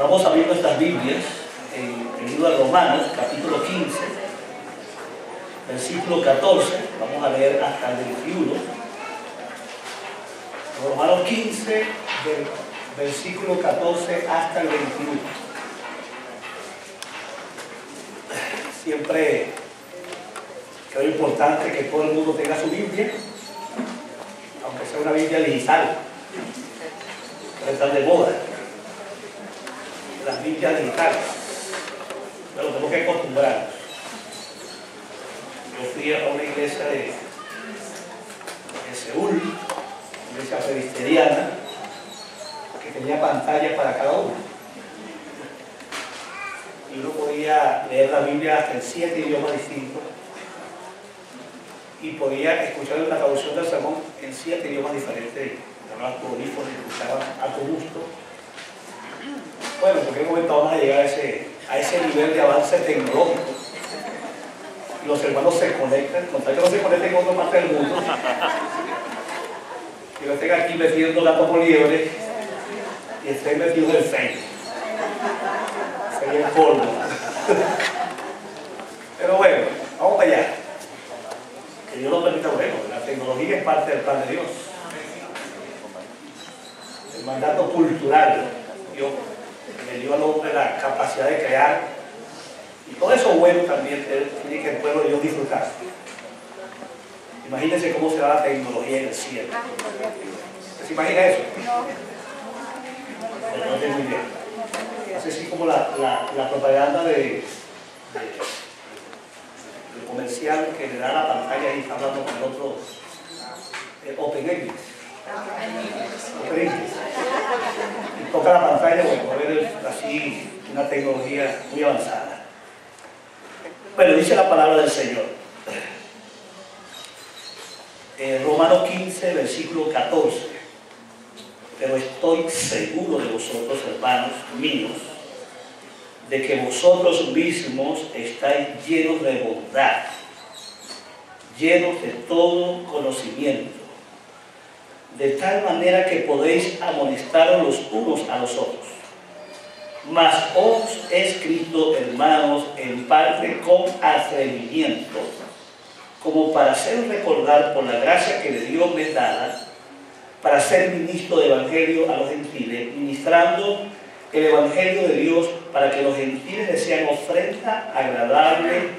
Vamos a abrir nuestras Biblias en el libro de Romanos, capítulo 15, versículo 14. Vamos a leer hasta el 21. Romanos 15, del versículo 14 hasta el 21. Siempre creo importante que todo el mundo tenga su Biblia, aunque sea una Biblia digital, pero están de moda las Biblias digitales, pero tenemos que acostumbrarnos. Yo fui a una iglesia de Seúl, una iglesia presbiteriana, que tenía pantalla para cada uno, y uno podía leer la Biblia hasta en 7 idiomas distintos, y podía escuchar la traducción del sermón en 7 idiomas diferentes, hablaba tu audífonos y escuchaba a tu gusto. Bueno, porque en un momento vamos a llegar a ese nivel de avance tecnológico. Y los hermanos se conectan, con tal que no se conecten con otra parte del mundo. Y no estén aquí metiendo gato por liebre y estén metidos en el Facebook. Sería el colmo. Pero bueno, vamos para allá. Que Dios nos permita, bueno, la tecnología es parte del plan de Dios. El mandato cultural, Dios le dio al hombre la capacidad de crear, y todo eso bueno también tiene que el pueblo de Dios disfrutar. Imagínense cómo será la tecnología en el cielo. ¿Se imagina eso? No sé muy bien. Es así como la propaganda del comercial que le da la pantalla y está hablando con el otro Open English. Y toca la pantalla, bueno, va a ver así una tecnología muy avanzada. Bueno, dice la palabra del Señor. Romanos 15, versículo 14. Pero estoy seguro de vosotros, hermanos míos, de que vosotros mismos estáis llenos de bondad, llenos de todo conocimiento, de tal manera que podéis amonestaros los unos a los otros. Mas os he escrito, hermanos, en parte con atrevimiento, como para hacer recordar por la gracia que de Dios me es dada, para ser ministro de evangelio a los gentiles, ministrando el evangelio de Dios para que los gentiles les sean ofrenda agradable,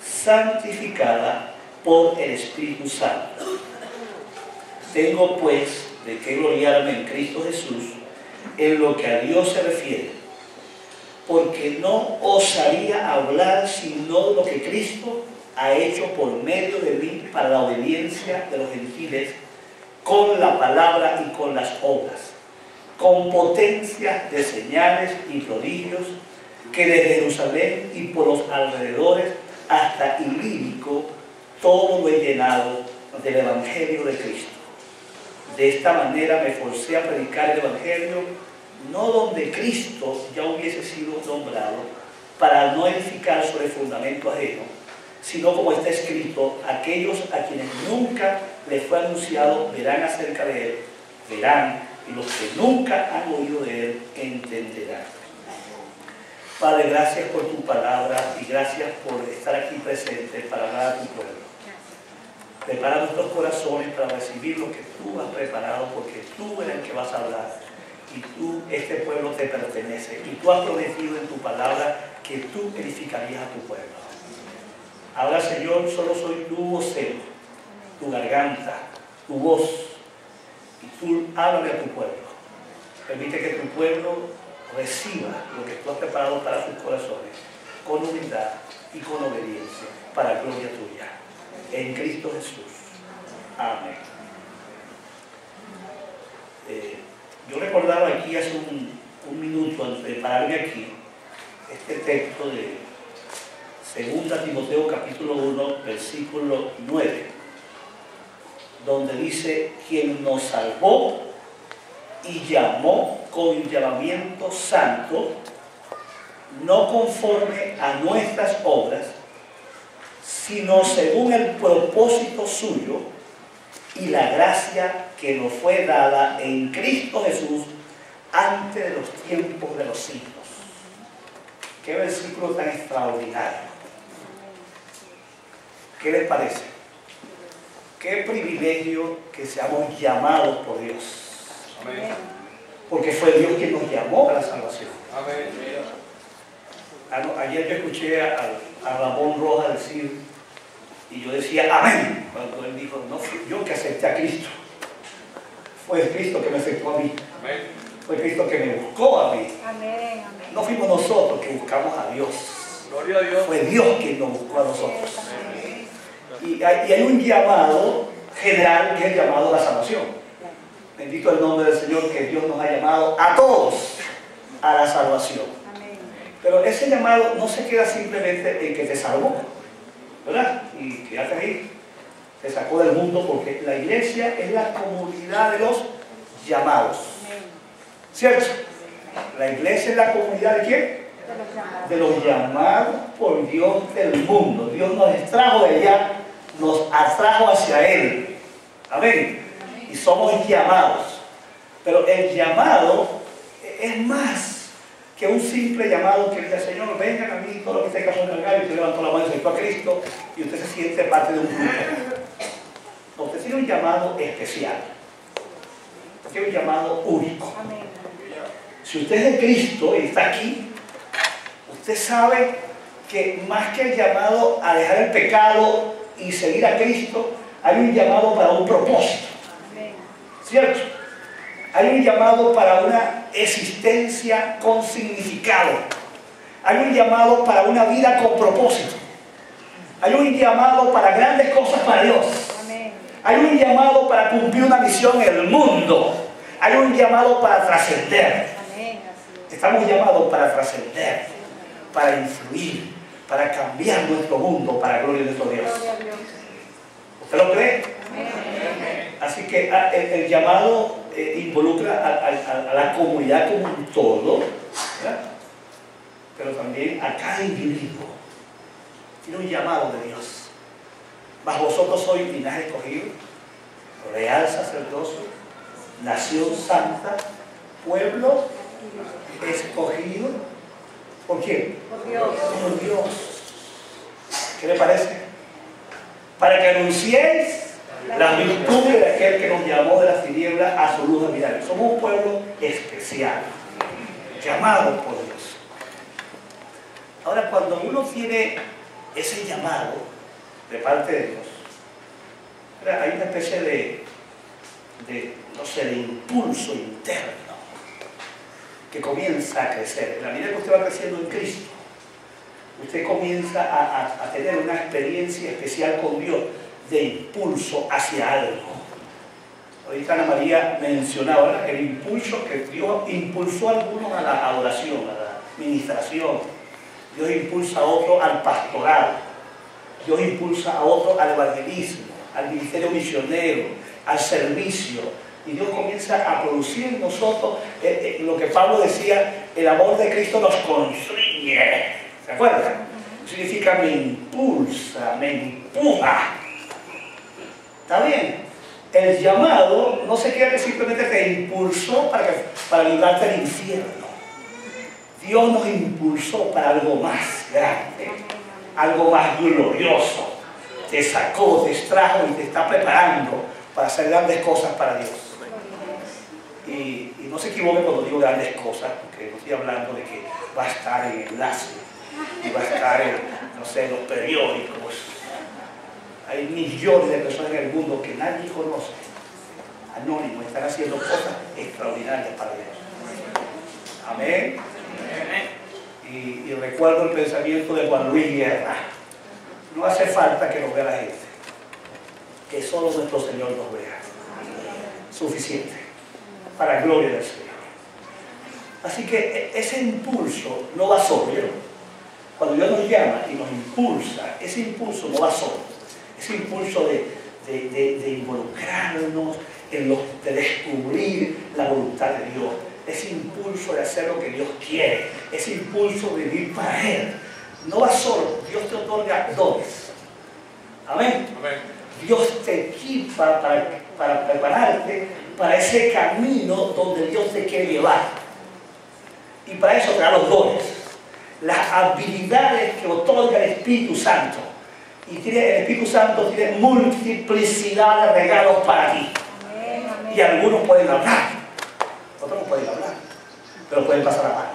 santificada por el Espíritu Santo. Tengo pues de qué gloriarme en Cristo Jesús en lo que a Dios se refiere, porque no osaría hablar sino lo que Cristo ha hecho por medio de mí para la obediencia de los gentiles, con la palabra y con las obras, con potencia de señales y prodigios, que desde Jerusalén y por los alrededores hasta Ilírico todo lo he llenado del Evangelio de Cristo. De esta manera me forcé a predicar el Evangelio, no donde Cristo ya hubiese sido nombrado, para no edificar sobre fundamento ajeno, sino como está escrito: aquellos a quienes nunca les fue anunciado verán acerca de él, verán, y los que nunca han oído de él entenderán. Padre, gracias por tu palabra y gracias por estar aquí presente para hablar a tu pueblo. Prepara nuestros corazones para recibir lo que tú has preparado, porque tú eres el que vas a hablar y tú, este pueblo te pertenece, y tú has prometido en tu palabra que tú edificarías a tu pueblo. Ahora, Señor, solo soy tu vocero, tu garganta, tu voz, y tú háblale a tu pueblo. Permite que tu pueblo reciba lo que tú has preparado para sus corazones con humildad y con obediencia, para gloria tuya. En Cristo Jesús. Amén. Yo recordaba aquí hace un minuto, antes de pararme aquí, este texto de 2 Timoteo capítulo 1, versículo 9, donde dice: quien nos salvó y llamó con llamamiento santo, no conforme a nuestras obras, sino según el propósito suyo y la gracia que nos fue dada en Cristo Jesús antes de los tiempos de los siglos. Qué versículo tan extraordinario. ¿Qué les parece? Qué privilegio que seamos llamados por Dios. Amén. Porque fue Dios quien nos llamó a la salvación. Amén. Ayer yo escuché a Ramón Rojas decir, y yo decía amén, cuando él dijo, no fui yo que acepté a Cristo, fue Cristo que me aceptó a mí. Amén. Fue Cristo que me buscó a mí. Amén. No fuimos nosotros que buscamos a Dios. Gloria a Dios. Fue Dios quien nos buscó a nosotros. Y hay un llamado general que es el llamado a la salvación. Bendito el nombre del Señor, que Dios nos ha llamado a todos a la salvación. Pero ese llamado no se queda simplemente en que te salvó, ¿verdad? Y quédate ahí. Te sacó del mundo, porque la iglesia es la comunidad de los llamados. ¿Cierto? La iglesia es la comunidad de ¿quién? De los llamados por Dios del mundo. Dios nos extrajo de allá, nos atrajo hacia Él. Amén. Y somos llamados. Pero el llamado es más que un simple llamado que dice, Señor, vengan a mí, todo lo que esté casado en el gallo, y usted levantó la mano y se fue a Cristo, y usted se siente parte de un grupo. No, usted tiene un llamado especial. Usted tiene un llamado único. Si usted es de Cristo y está aquí, usted sabe que más que el llamado a dejar el pecado y seguir a Cristo, hay un llamado para un propósito. ¿Cierto? Hay un llamado para una existencia con significado. Hay un llamado para una vida con propósito. Hay un llamado para grandes cosas para Dios. Hay un llamado para cumplir una misión en el mundo. Hay un llamado para trascender. Estamos llamados para trascender, para influir, para cambiar nuestro mundo para la gloria de nuestro Dios. ¿Usted lo cree? Así que el llamado involucra a la comunidad como un todo, ¿verdad? Pero también a cada individuo. Tiene un llamado de Dios. Mas vosotros sois linaje escogido, real sacerdocio, nación santa, pueblo escogido. ¿Por quién? Por Dios. Por Dios. ¿Qué le parece? Para que anunciéis las virtudes de aquel que nos llamó de las tinieblas a su luz admirable. Somos un pueblo especial, llamado por Dios. Ahora, cuando uno tiene ese llamado de parte de Dios, hay una especie de no sé, de impulso interno que comienza a crecer. En la medida que usted va creciendo en Cristo, usted comienza a tener una experiencia especial con Dios, de impulso hacia algo. Ahorita Ana María mencionaba, ¿verdad?, el impulso que Dios impulsó a algunos a la adoración, a la ministración. Dios impulsa a otros al pastorado. Dios impulsa a otros al evangelismo, al ministerio misionero, al servicio. Y Dios comienza a producir en nosotros lo que Pablo decía, el amor de Cristo nos constriñe. ¿Se acuerdan? Significa me impulsa, me empuja. ¿Está bien? El llamado no se queda que simplemente te impulsó para librarte del infierno. Dios nos impulsó para algo más grande, algo más glorioso. Te sacó, te extrajo y te está preparando para hacer grandes cosas para Dios. Y no se equivoque cuando digo grandes cosas, porque no estoy hablando de que va a estar en enlace y va a estar en, no sé, en los periódicos. Hay millones de personas en el mundo que nadie conoce, anónimos, están haciendo cosas extraordinarias para Dios. Amén. Y recuerdo el pensamiento de Juan Luis Guerra. No hace falta que nos vea la gente, que solo nuestro Señor nos vea. Suficiente, para la gloria del Señor. Así que ese impulso no va solo, ¿no? Cuando Dios nos llama y nos impulsa, ese impulso no va solo. Ese impulso de involucrarnos, de descubrir la voluntad de Dios, ese impulso de hacer lo que Dios quiere, ese impulso de vivir para Él, no va solo. Dios te otorga dones. Amén. Amén. Dios te equipa para prepararte para ese camino donde Dios te quiere llevar. Y para eso te da los dones. las habilidades que otorga el Espíritu Santo. Y el Espíritu Santo tiene multiplicidad de regalos para ti. Y algunos pueden hablar, otros no pueden hablar, pero pueden pasar a mano.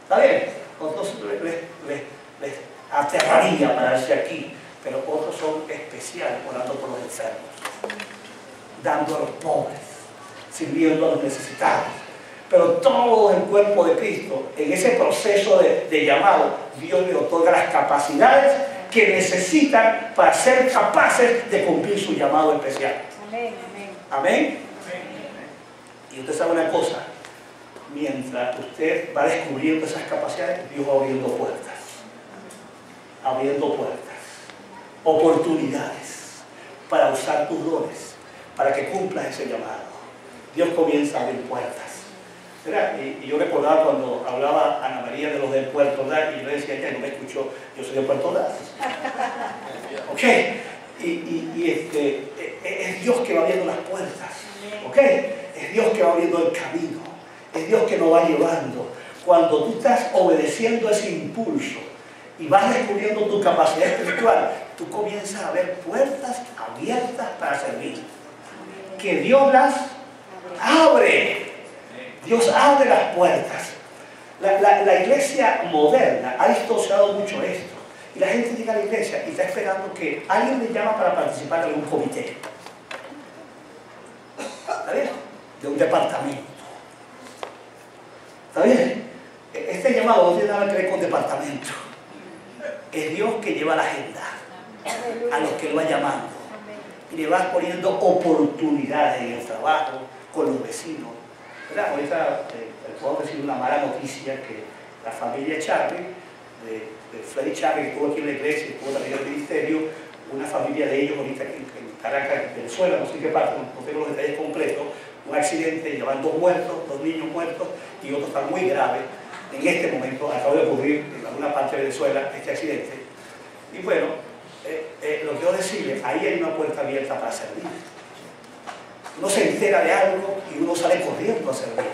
¿Está bien? Otros les aterraría pararse aquí, pero otros son especiales, orando por los enfermos, dando a los pobres, sirviendo a los necesitados. Pero todo el cuerpo de Cristo, en ese proceso de llamado, Dios le otorga las capacidades que necesitan para ser capaces de cumplir su llamado especial. Amén. Amén. Y usted sabe una cosa, mientras usted va descubriendo esas capacidades, Dios va abriendo puertas, oportunidades para usar tus dones, para que cumplas ese llamado. Dios comienza a abrir puertas. ¿Verdad? Y yo recordaba cuando hablaba Ana María de los de Puerto Ordaz, y yo le decía, ya no me escuchó, yo soy de Puerto Ordaz. ¿Ok? Es Dios que va abriendo las puertas. ¿Ok? Es Dios que va abriendo el camino. Es Dios que nos va llevando. Cuando tú estás obedeciendo ese impulso y vas descubriendo tu capacidad espiritual, tú comienzas a ver puertas abiertas para servir. Que Dios las abre. Dios abre las puertas. La iglesia moderna ha distorsionado mucho esto. Y la gente llega a la iglesia y está esperando que alguien le llama para participar en un comité. ¿Está bien? De un departamento. ¿Está bien? Este llamado no tiene nada que ver con departamento. Es Dios que lleva la agenda a los que lo va llamando. Y le va poniendo oportunidades en el trabajo, con los vecinos. ¿Verdad? Ahorita puedo decir una mala noticia, que la familia Charlie, de Freddy Charlie, que estuvo aquí en la iglesia, estuvo también en el ministerio, una familia de ellos ahorita en Caracas, Venezuela, no sé qué parte, no tengo los detalles completos, un accidente, llevan 2 muertos, 2 niños muertos, y otro está muy grave. En este momento acaba de ocurrir en alguna parte de Venezuela este accidente. Y bueno, lo que quiero decirles, ahí hay una puerta abierta para servir. Uno se entera de algo y uno sale corriendo a servir.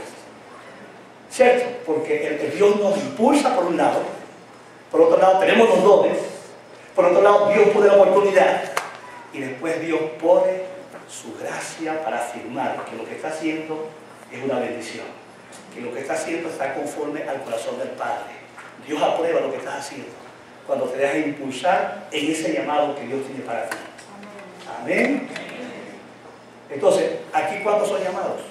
¿Cierto? Porque el Dios nos impulsa por un lado, por otro lado tenemos los dones, por otro lado Dios pone la oportunidad, y después Dios pone su gracia para afirmar que lo que está haciendo es una bendición, que lo que está haciendo está conforme al corazón del Padre. Dios aprueba lo que estás haciendo cuando te dejas impulsar en ese llamado que Dios tiene para ti. Amén. Entonces, ¿aquí cuántos son llamados?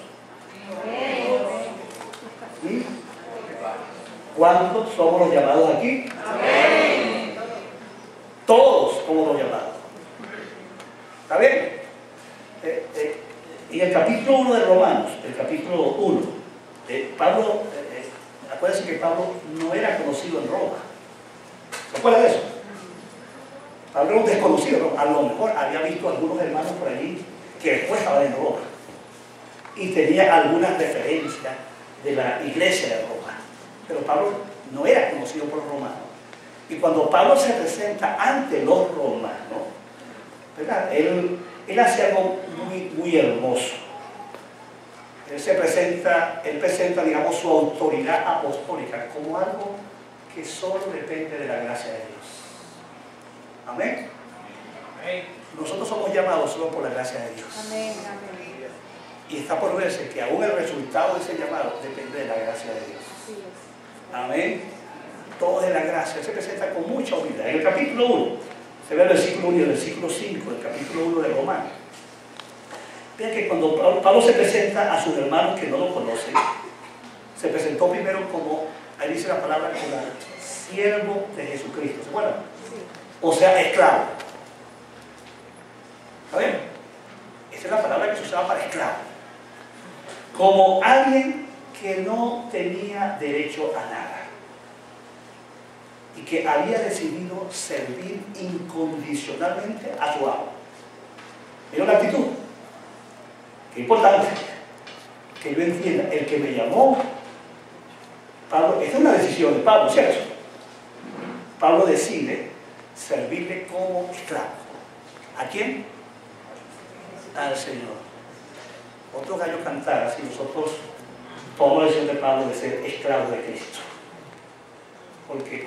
¿Sí? ¿Cuántos somos los llamados aquí? Amén. Todos somos los llamados. ¿Está bien? En el capítulo 1 de Romanos, el capítulo 1, Pablo, acuérdense que Pablo no era conocido en Roma. ¿Se acuerdan de eso? Pablo era un desconocido, ¿no? A lo mejor había visto a algunos hermanos por allí que después estaban en Roma y tenía algunas referencias de la iglesia de Roma, pero Pablo no era conocido por los romanos. Y cuando Pablo se presenta ante los romanos, ¿verdad? Él hace algo muy hermoso. Él presenta, digamos, su autoridad apostólica como algo que solo depende de la gracia de Dios. Amén. Nosotros somos llamados solo por la gracia de Dios. Amén. Y está por verse que aún el resultado de ese llamado depende de la gracia de Dios. Amén. Todo es la gracia. Él se presenta con mucha humildad. En el capítulo 1, se ve el versículo 1 y el versículo 5 del capítulo 1 de Romanos. Vean que cuando Pablo se presenta a sus hermanos que no lo conocen, se presentó primero como, ahí dice la palabra, como siervo de Jesucristo. ¿Se acuerdan? O sea, esclavo. ¿Está bien? Esa es la palabra que se usaba para esclavo. Como alguien que no tenía derecho a nada y que había decidido servir incondicionalmente a su amo. Era una actitud. Qué importante que yo entienda, el que me llamó, Pablo, esta es una decisión de Pablo, ¿cierto? Pablo decide servirle como esclavo. ¿A quién? Al Señor. Otro gallo cantara si nosotros tomamos la decisión de Pablo de ser esclavos de Cristo. porque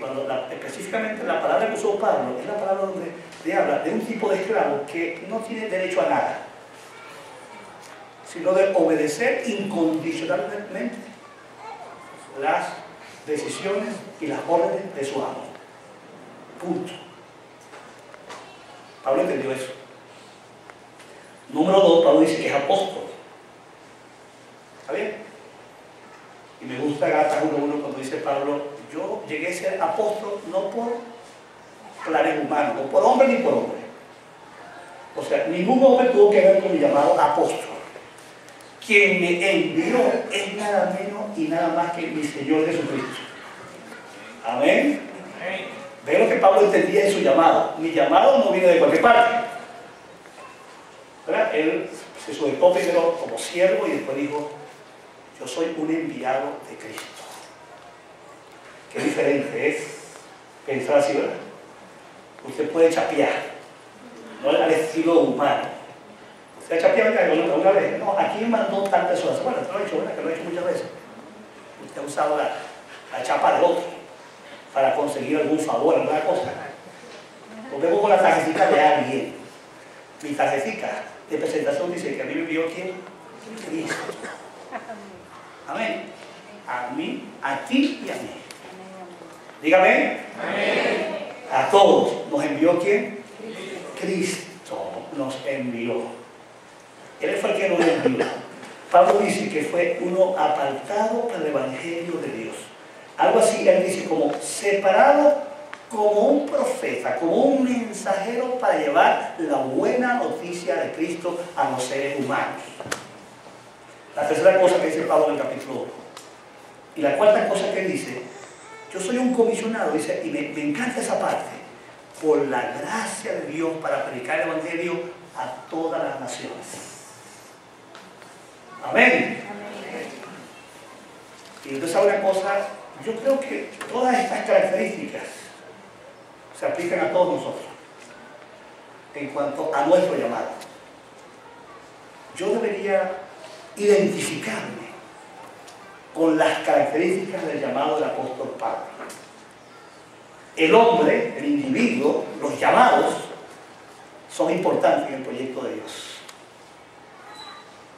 específicamente la palabra que usó Pablo es la palabra donde habla de un tipo de esclavo que no tiene derecho a nada, sino de obedecer incondicionalmente las decisiones y las órdenes de su amo. Punto. Pablo entendió eso. Número 2, Pablo dice que es apóstol. ¿Está bien? Y me gusta Gálatas 1:1 cuando dice Pablo: yo llegué a ser apóstol no por planes humanos, no por hombre ni por hombre. O sea, ningún hombre tuvo que ver con mi llamado apóstol. Quien me envió es nada menos y nada más que mi Señor Jesucristo. Amén. Ve lo que Pablo entendía en su llamado. Mi llamado no viene de cualquier parte, ¿verdad? Él se sujetó primero como siervo y después dijo: yo soy un enviado de Cristo. Qué diferente es pensar así, ¿verdad? Usted puede chapear, no al estilo humano. Usted ha chapeado alguna vez. No, aquí mandó tal persona. Bueno, te lo he dicho, ¿verdad? Que lo he hecho muchas veces. Usted ha usado la chapa del otro para conseguir algún favor, alguna cosa. Nos vemos con la tarjetita de alguien. Mi tarjetita de presentación dice que a mí me envió ¿quién? Cristo. Amén. A mí, a ti y a mí. Dígame. Amén. A todos nos envió ¿quién? Cristo nos envió. Él fue el que nos envió. Pablo dice que fue uno apartado para el evangelio de Dios. Algo así, él dice, como separado como un profeta, como un mensajero para llevar la buena noticia de Cristo a los seres humanos. La tercera cosa que dice Pablo en el capítulo 1. Y la cuarta cosa que dice: yo soy un comisionado, dice, y me encanta esa parte, por la gracia de Dios para predicar el evangelio a todas las naciones. Amén. Y entonces hay una cosa, yo creo que todas estas características se aplican a todos nosotros en cuanto a nuestro llamado. Yo debería identificarme con las características del llamado del apóstol Pablo. El hombre, el individuo, los llamados son importantes en el proyecto de Dios.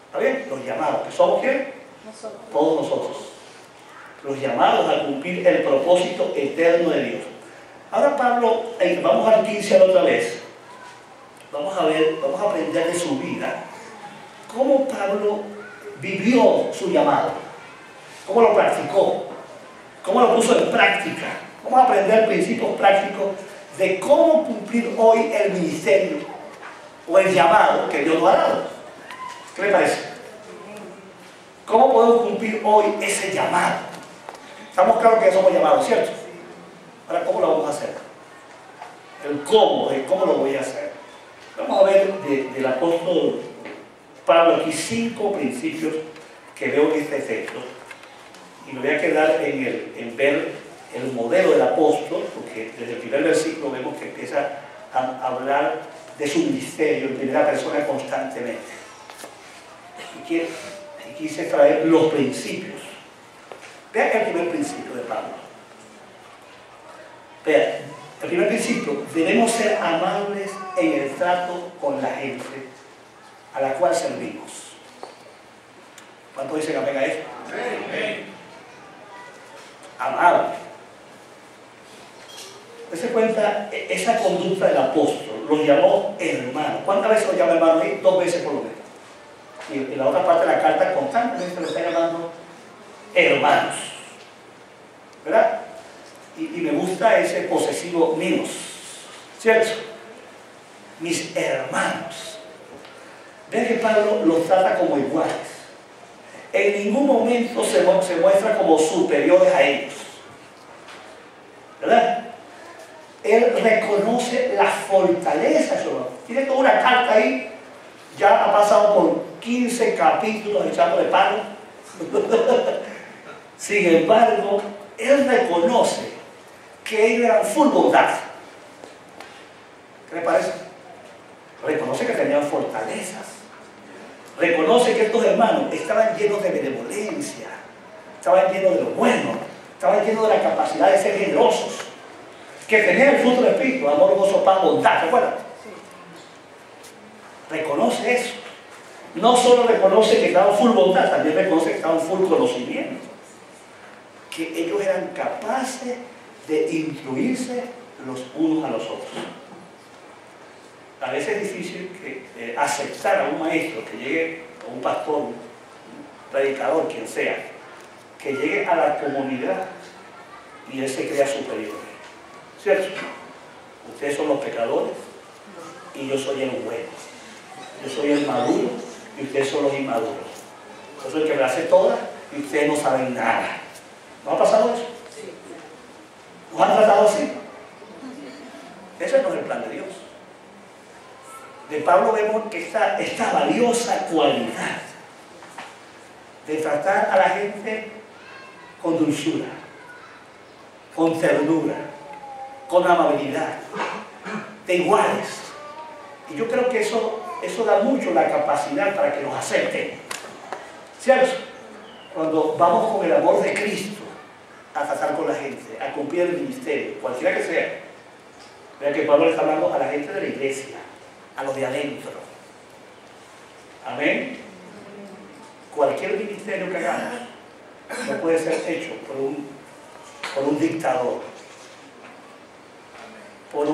¿Está bien? Los llamados, ¿que somos quién? Nosotros. Todos nosotros. Los llamados a cumplir el propósito eterno de Dios. Ahora Pablo, vamos al 15 otra vez. Vamos a ver, vamos a aprender de su vida. Cómo Pablo vivió su llamado. Cómo lo practicó. Cómo lo puso en práctica. Vamos a aprender principios prácticos de cómo cumplir hoy el ministerio o el llamado que Dios nos ha dado. ¿Qué le parece? ¿Cómo podemos cumplir hoy ese llamado? Estamos claros que somos llamados, ¿cierto? Ahora, ¿cómo lo vamos a hacer? El cómo lo voy a hacer. Vamos a ver del apóstol Pablo aquí 5 principios que veo en este texto. Y me voy a quedar en ver el modelo del apóstol, porque desde el primer versículo vemos que empieza a hablar de su ministerio en primera persona constantemente. Y quise traer los principios. Vean el primer principio de Pablo. Vean, el primer principio: debemos ser amables en el trato con la gente a la cual servimos. ¿Cuántos dicen amén a eso? Amén. Amable. Se cuenta esa conducta del apóstol, los llamó hermanos. ¿Cuántas veces los llama hermanos ahí? 2 veces por lo menos. Y en la otra parte de la carta constantemente lo está llamando hermanos, ¿verdad? Y me gusta ese posesivo míos, ¿cierto? Mis hermanos. Ven que Pablo los trata como iguales. En ningún momento se muestra como superiores a ellos, ¿verdad? Él reconoce la fortaleza de su hermano. Tiene toda una carta ahí, ya ha pasado por 15 capítulos echando de palo. Sin embargo, él reconoce que ellos eran full bondad. ¿Qué le parece? Reconoce que tenían fortalezas. Reconoce que estos hermanos estaban llenos de benevolencia, estaban llenos de lo bueno, estaban llenos de la capacidad de ser generosos, que tenían el fruto del Espíritu, amor, gozo, paz, bondad, ¿se acuerdan? Reconoce eso. No solo reconoce que estaban full bondad, también reconoce que estaban full conocimiento. Que ellos eran capaces de instruirse los unos a los otros. A veces es difícil aceptar a un maestro que llegue, a un pastor, un predicador, quien sea, que llegue a la comunidad y él se crea superior. ¿Cierto? Ustedes son los pecadores y yo soy el bueno. Yo soy el maduro y ustedes son los inmaduros. Yo soy el que me hace todas y ustedes no saben nada. ¿No ha pasado eso? ¿Nos han tratado así? Ese no es el plan de Dios. De Pablo vemos que esta valiosa cualidad de tratar a la gente con dulzura, con ternura, con amabilidad, de iguales. Y yo creo que eso da mucho la capacidad para que nos acepten. ¿Cierto? Cuando vamos con el amor de Cristo a tratar con la gente, a cumplir el ministerio, cualquiera que sea. Vean que Pablo le está hablando a la gente de la iglesia, a los de adentro. Amén. Cualquier ministerio que hagamos no puede ser hecho por un dictador, por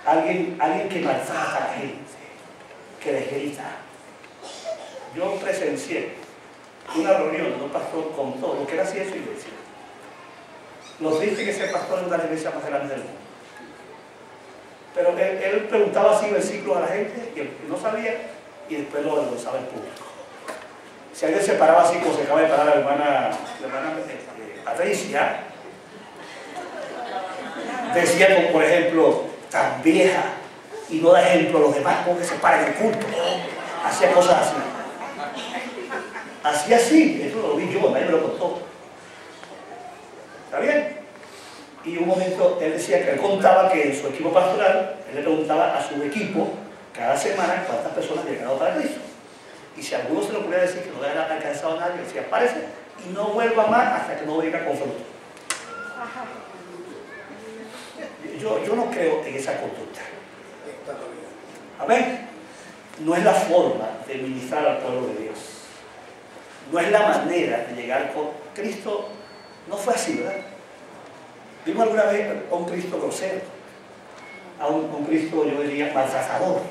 alguien que maltrata a la gente, que les grita. Yo presencié una reunión de un pastor con todo lo que era así en su iglesia. Nos dice que ese pastor es una de las iglesias más grandes del mundo. Pero él preguntaba así versículos a la gente y no sabía, y después lo avergonzaba en público. Si alguien se paraba así como se acaba de parar la hermana Patricia, decía como por ejemplo, tan vieja, y no da ejemplo a los demás como que se para en el culto. Hacía cosas así. Hacía así, esto lo vi yo, nadie me lo contó. ¿Está bien? Y un momento él decía que él contaba que en su equipo pastoral, él le preguntaba a su equipo cada semana cuántas personas habían llegado para Cristo. Y si a alguno se le ocurría decir que no había alcanzado a nadie, decía, párese y no vuelva más hasta que no venga con fruto. Yo no creo en esa conducta. Amén. No es la forma de ministrar al pueblo de Dios. No es la manera de llegar con Cristo. No fue así, ¿verdad? Vimos alguna vez a un Cristo grosero, a un Cristo, yo diría, maltratador.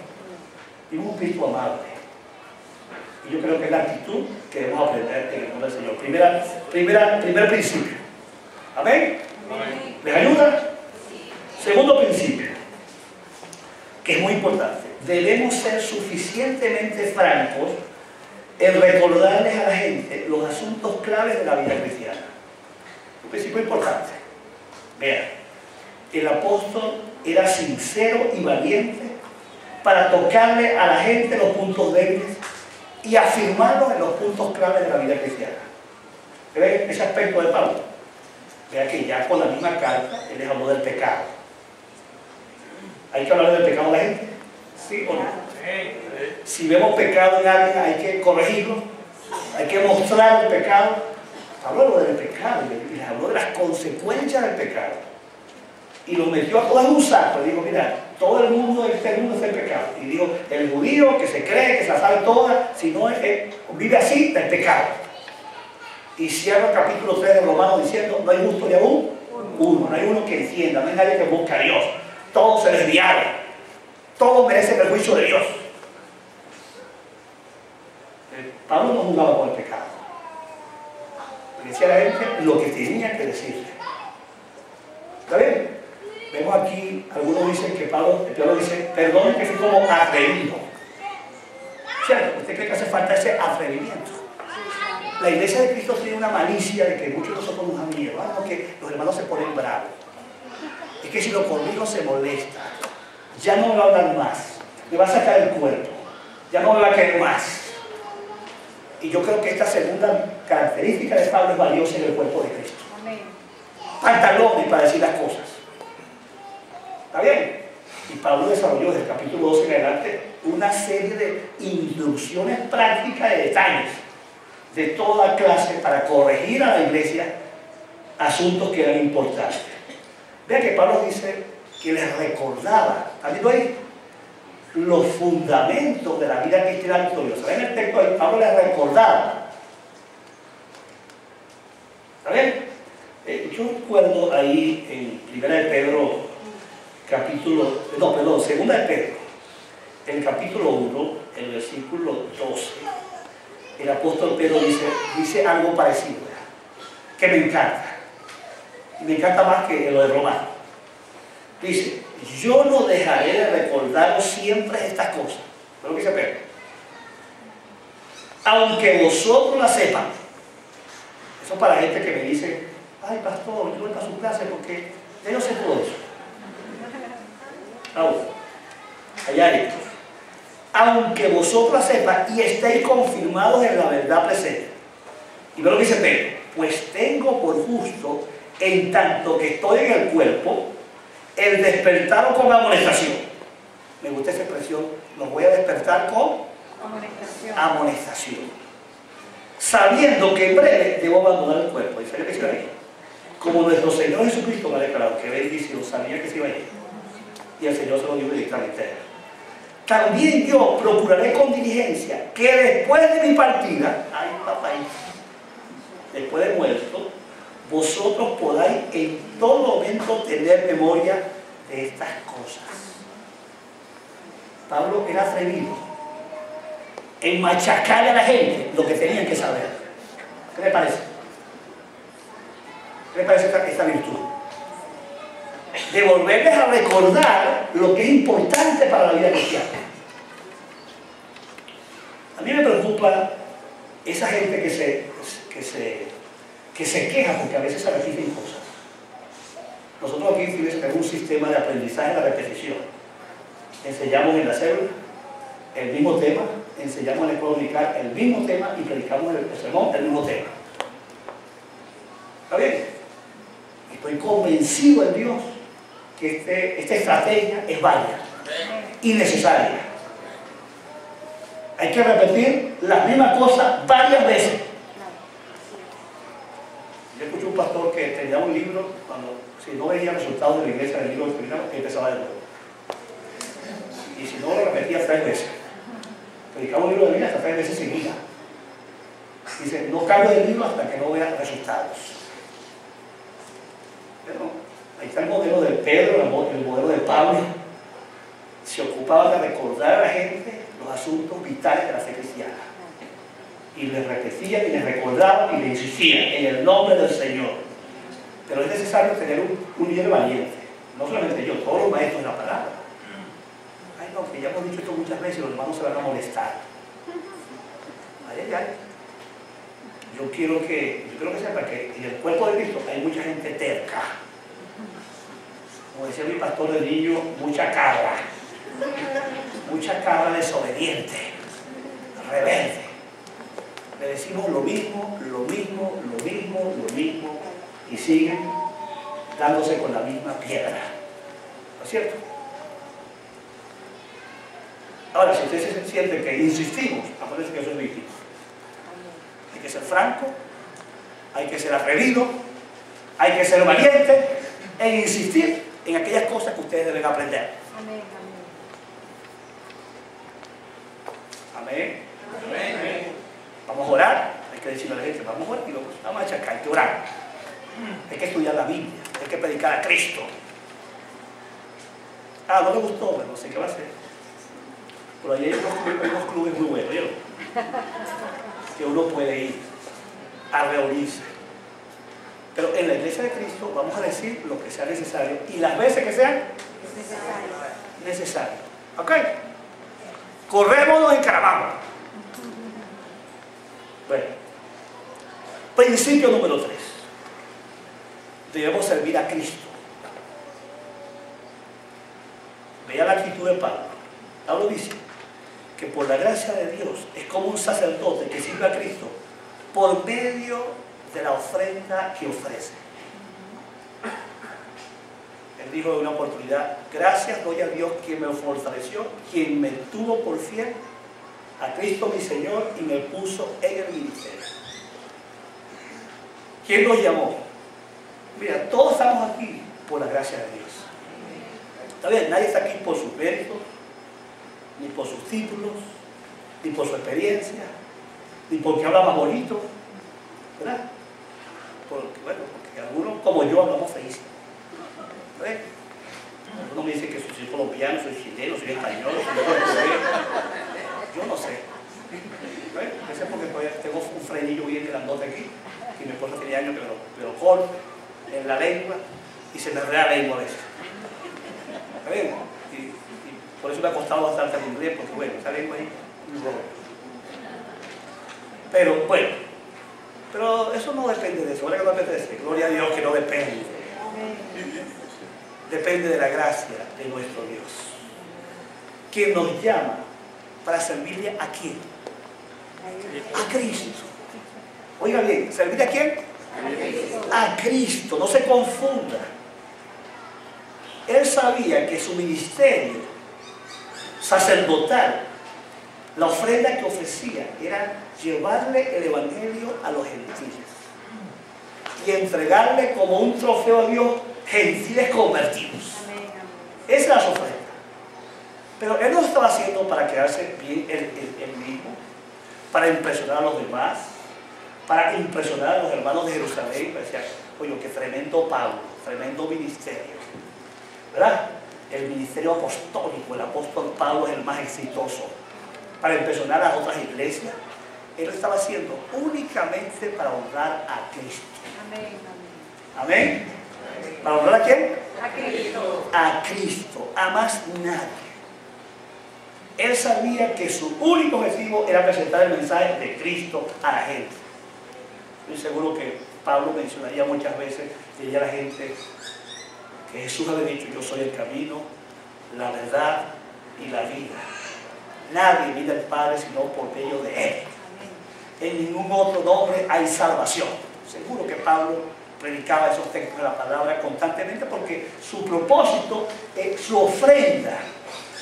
Vimos un Cristo amable. Y yo creo que es la actitud que debemos aprender en el nombre del Señor. Primer principio. ¿Amén? Amén. ¿Les ayuda? Segundo principio, que es muy importante. Debemos ser suficientemente francos en recordarles a la gente los asuntos claves de la vida cristiana. Un principio importante. Vean, el apóstol era sincero y valiente para tocarle a la gente los puntos débiles y afirmarlos en los puntos claves de la vida cristiana. ¿Ven ese aspecto de Pablo? Vean que ya con la misma carta él les habló del pecado. ¿Hay que hablar del pecado de la gente? ¿Sí o no? Si vemos pecado en alguien hay que corregirlo, hay que mostrar el pecado. Habló del pecado y les habló de las consecuencias del pecado. Y lo metió a todos en un saco. Le dijo, mira, todo el mundo de este mundo es el pecado. Y dijo, el judío que se cree, que se la sabe toda, si no vive así, del pecado. Y cierra el capítulo 3 de Romanos diciendo, no hay justo ni aún uno, no hay uno que entienda, no hay nadie que busque a Dios. Todos se desviaron, todos merecen el juicio de Dios. Pablo no jugaba con el pecado. Le decía a la gente lo que tenía que decirle. ¿Está bien? Vemos aquí, algunos dicen que Pablo dice, perdón que fui como atrevido. ¿Cierto? ¿Usted cree que hace falta ese atrevimiento? La iglesia de Cristo tiene una malicia de que muchos de nosotros nos han miedo, ¿no? Que los hermanos se ponen bravos. Es que si lo corrijo se molesta. Ya no me va a hablar más. Me va a sacar el cuerpo. Ya no me va a querer más. Y yo creo que esta segunda característica de Pablo es valiosa en el cuerpo de Cristo. Amén. Pantalones para decir las cosas. ¿Está bien? Y Pablo desarrolló desde el capítulo 12 en adelante una serie de instrucciones prácticas de detalles de toda clase para corregir a la iglesia asuntos que eran importantes. Vean que Pablo dice que les recordaba, ¿está viendo ahí? Los fundamentos de la vida cristiana victoriosa. En el texto ahí, Pablo les recordaba. ¿Está bien? Yo recuerdo ahí en 1 de Pedro, segunda de Pedro, en el capítulo 1, el versículo 12, el apóstol Pedro dice algo parecido, que me encanta. Y me encanta más que lo de Romano. Dice, yo no dejaré de recordaros siempre estas cosas. ¿Es lo que dice Pedro? Aunque vosotros las sepan. Eso es para gente que me dice, ay pastor, yo voy para su clase porque ya yo sé todo eso. Ahora, allá hay esto. Aunque vosotros las sepan y estéis confirmados en la verdad presente. Y ve lo que dice Pedro, pues tengo por justo, en tanto que estoy en el cuerpo, el despertaros con amonestación. Me gusta esa expresión, los voy a despertar con amonestación. Sabiendo que en breve debo abandonar el cuerpo. ¿Y sabía que se iba a ir? Como nuestro Señor Jesucristo me ha declarado que bendición, sabía que se iba a ir. Y el Señor se lo dijo directamente. También yo procuraré con diligencia que después de mi partida, ay papá, después de muerto, vosotros podáis en todo momento tener memoria de estas cosas. Pablo era atrevido en machacarle a la gente lo que tenían que saber. ¿Qué le parece? ¿Qué le parece esta virtud? De volverles a recordar lo que es importante para la vida cristiana. A mí me preocupa esa gente que se queja porque a veces se repiten cosas. Nosotros aquí en Fibes tenemos un sistema de aprendizaje de repetición. Enseñamos en la célula el mismo tema, enseñamos en la escuela dominical el mismo tema y predicamos en el sermón el mismo tema. ¿Está bien? Estoy convencido en Dios que esta estrategia es válida y necesaria. Hay que repetir la misma cosa varias veces. Yo escuché un pastor que tenía un libro, si no veía resultados de la iglesia del libro que empezaba de nuevo. Y si no lo repetía 3 veces. Predicaba un libro de Biblia hasta 3 veces seguidas. Dice, no cambio de libro hasta que no vea resultados. Pero ahí está el modelo de Pedro, el modelo de Pablo. Se ocupaba de recordar a la gente los asuntos vitales de la fe cristiana. Y les repetía y les recordaba y les insistía en el nombre del Señor. Pero es necesario tener un líder valiente. No solamente yo, todos los maestros de la palabra. Ay no, que ya hemos dicho esto muchas veces y los hermanos se van a molestar. Ay, ay, ay. Yo quiero que sepa que en el cuerpo de Cristo hay mucha gente terca. Como decía mi pastor de niño, mucha cabra desobediente, rebelde. Le decimos lo mismo, y siguen dándose con la misma piedra. ¿No es cierto? Ahora, si ustedes se sienten que insistimos, acuérdense que eso es víctima. Hay que ser franco, hay que ser atrevido, hay que ser valiente en insistir en aquellas cosas que ustedes deben aprender. Amén. Amén. Amén. Vamos a orar, hay que decirle a la gente, vamos a orar y vamos a achacar, hay que orar. Hay que estudiar la Biblia, hay que predicar a Cristo. No le gustó, bueno, no sé qué va a hacer. Por ahí hay unos clubes muy buenos, ¿vieron? Que uno puede ir a reunirse. Pero en la iglesia de Cristo vamos a decir lo que sea necesario y las veces que sean necesarias. ¿Ok? Corremos y encaramamos. Bueno, principio número 3. Debemos servir a Cristo. Vea la actitud de Pablo. Pablo dice que por la gracia de Dios es como un sacerdote que sirve a Cristo por medio de la ofrenda que ofrece. Él dijo en una oportunidad, gracias doy a Dios quien me fortaleció, quien me tuvo por fiel, a Cristo mi Señor y me puso en el ministerio. ¿Quién nos llamó? Mira, todos estamos aquí por la gracia de Dios. ¿Está bien? Nadie está aquí por sus méritos, ni por sus títulos, ni por su experiencia, ni porque habla más bonito, ¿verdad? Porque algunos, como yo, hablamos feísimo. ¿Ves? Algunos me dicen que soy colombiano, soy chileno, soy español, soy portugués. Yo no sé. ¿Ves? Ese es porque tengo un frenillo bien grandote aquí, y mi esposa tiene años que me lo corto en la lengua y se me enreda la lengua a veces. ¿Está bien? Y por eso me ha costado bastante el inglés, porque bueno, esa lengua ahí muy joven. Pero bueno, pero eso no depende de eso. Ahora que no depende de eso, gloria a Dios que no depende. Depende de la gracia de nuestro Dios, quien nos llama para servirle a quién. A Cristo. Oiga bien, ¿servirle a quién? A Cristo. No se confunda. Él sabía que su ministerio sacerdotal, la ofrenda que ofrecía, era llevarle el evangelio a los gentiles y entregarle como un trofeo a Dios gentiles convertidos. Esa era su ofrenda. Pero él no lo estaba haciendo para quedarse bien él mismo, para impresionar a los demás, para impresionar a los hermanos de Jerusalén. Decían, oye, qué tremendo Pablo, tremendo ministerio, ¿verdad? El ministerio apostólico, el apóstol Pablo es el más exitoso. Para impresionar a las otras iglesias, él lo estaba haciendo únicamente para honrar a Cristo. Amén. ¿Para honrar a quién? A Cristo. A Cristo, a más nadie. Él sabía que su único objetivo era presentar el mensaje de Cristo a la gente. Estoy seguro que Pablo mencionaría muchas veces, diría a la gente que Jesús había dicho, yo soy el camino, la verdad y la vida. Nadie viene al Padre sino por medio de Él. En ningún otro nombre hay salvación. Seguro que Pablo predicaba esos textos de la palabra constantemente porque su propósito, su ofrenda,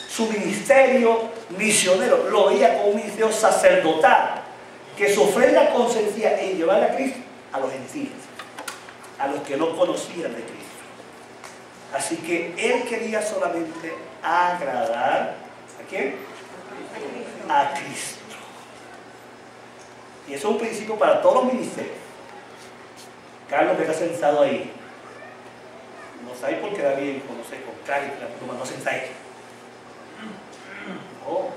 su ministerio misionero, lo veía como un ministerio sacerdotal, que su ofrenda consistía en llevar a Cristo a los gentiles, a los que no conocían de Cristo. Así que él quería solamente agradar ¿a quién? A Cristo. Y eso es un principio para todos los ministerios. Carlos, que está sentado ahí, no sabe por qué da bien conocer con Carlos, no senta ahí. No.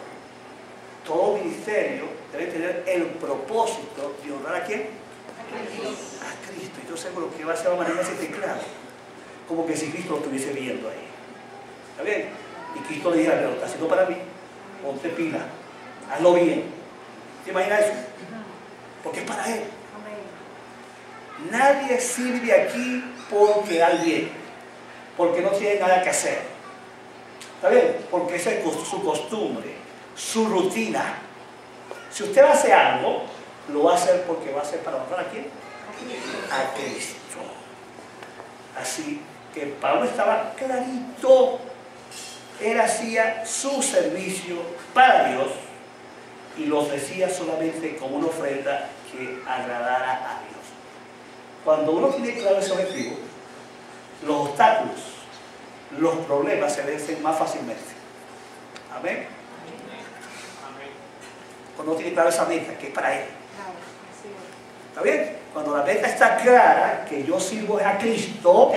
Todo ministerio debe tener el propósito de honrar a quién? A Cristo. Y yo seguro que va a ser de manera ese teclado, como que si Cristo lo estuviese viendo ahí. ¿Está bien? Y Cristo le dijera, pero está haciendo para mí, ponte pila, hazlo bien. ¿Te imaginas eso? Porque es para Él. Nadie sirve aquí porque da bien, porque no tiene nada que hacer. ¿Está bien? Porque esa es su costumbre, su rutina. Si usted hace algo, lo va a hacer porque va a hacer para honrar a quién? A Cristo. Así que Pablo estaba clarito. Él hacía su servicio para Dios y lo ofrecía solamente como una ofrenda que agradara a Dios. Cuando uno tiene claro ese objetivo, los obstáculos, los problemas se vencen más fácilmente. Amén. Cuando uno tiene claro esa meta, que es para Él. ¿Está bien? Cuando la meta está clara, que yo sirvo a Cristo,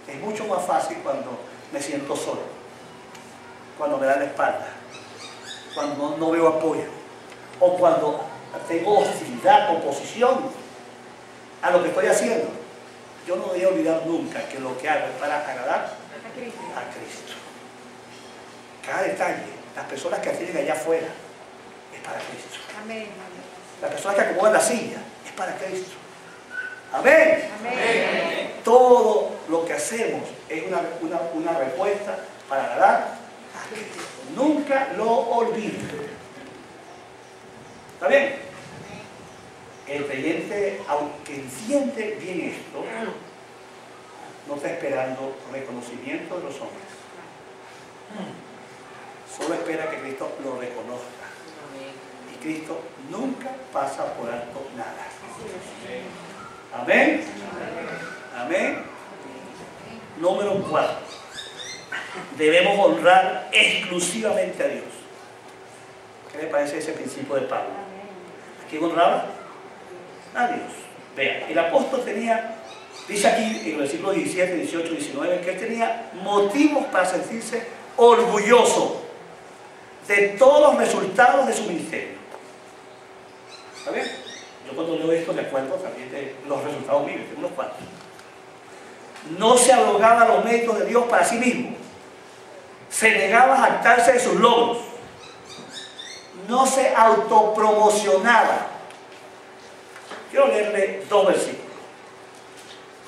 es mucho más fácil cuando me siento solo, cuando me dan la espalda, cuando no veo apoyo, o cuando tengo hostilidad, oposición a lo que estoy haciendo. Yo no voy a olvidar nunca que lo que hago es para agradar a Cristo. Cada detalle, las personas que atienden allá afuera, es para Cristo. Amén. Las personas que acomodan la silla, es para Cristo. Amén. Amén. Todo lo que hacemos es una respuesta para agradar a Cristo. Nunca lo olviden. ¿Está bien? El creyente, aunque entiende bien esto, no está esperando reconocimiento de los hombres. Solo espera que Cristo lo reconozca. Y Cristo nunca pasa por alto nada. Amén. Amén. Número 4. Debemos honrar exclusivamente a Dios. ¿Qué le parece ese principio de Pablo? ¿A quién honraba? A Dios. Vean, el apóstol tenía, dice aquí en el versículo 17, 18, 19, que él tenía motivos para sentirse orgulloso de todos los resultados de su ministerio. ¿Está bien? Yo cuando leo esto me acuerdo también de los resultados míos, de unos cuantos. No se arrogaba los méritos de Dios para sí mismo. Se negaba a jactarse de sus logros. No se autopromocionaba. Quiero leerle 2 versículos.